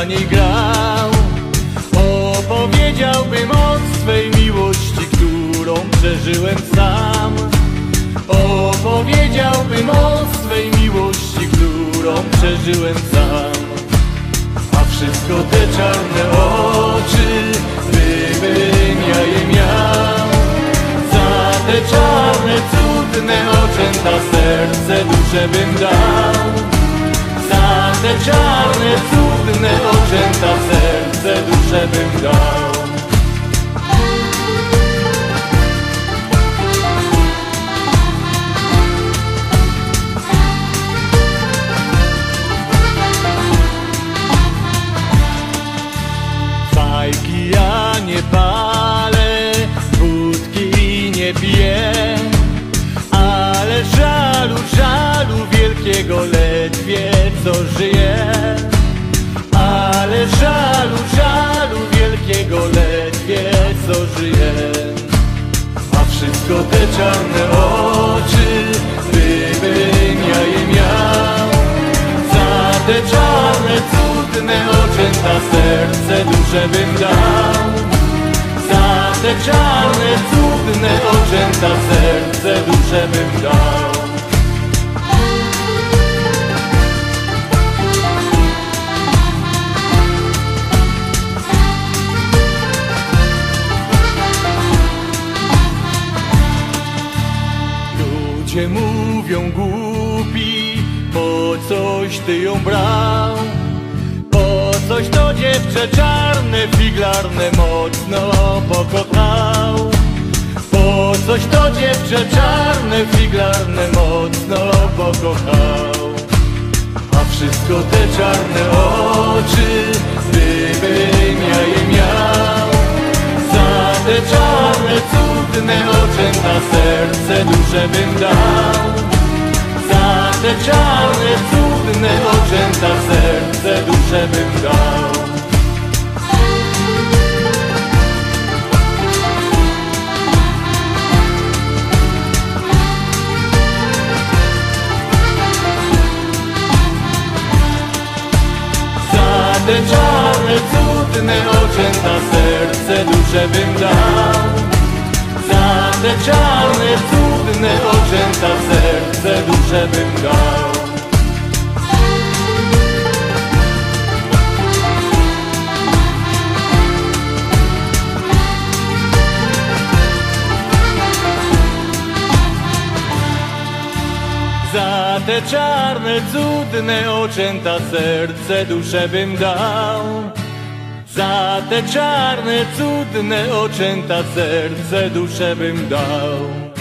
dla niej grał. Opowiedziałbym o swej miłości, którą przeżyłem sam. Opowiedziałbym o swej miłości, którą przeżyłem sam. A wszystko te czarne oczy, gdybym ja je miał. Za te czarne, cudne oczęta serce, duszę bym dał. Za te czarne, cudne oczęta serce, duszę bym dał. Fajki ja nie palę, wódki nie piję, ale żalu, żalu wielkiego ledwie co żyje. Ale żalu, żalu wielkiego ledwie co żyje. A wszystko te czarne oczy, gdybym ja je miał. Za te czarne, cudne oczęta serce, duszę bym dał. Za te czarne, cudne oczęta serce, duszę bym dał. Ludzie mówią głupi, po coś ty ją brał. Po coś to dziewczę czarne, figlarne mocno pokochał. Po coś to dziewczę czarne, figlarne mocno pokochał. A wszystko te czarne oczy, gdybym ja je miał. Za te czarne, cudne oczęta serce, duszę bym dał. Za te czarne, cudne oczęta serce, duszę bym dał. Za te czarne, cudne oczęta serce, duszę bym dał. Za te czarne, cudne oczęta serce, duszę bym dał. Za te czarne, cudne oczęta serce, duszę bym dał. Za te czarne, cudne oczęta serce, duszę bym dał.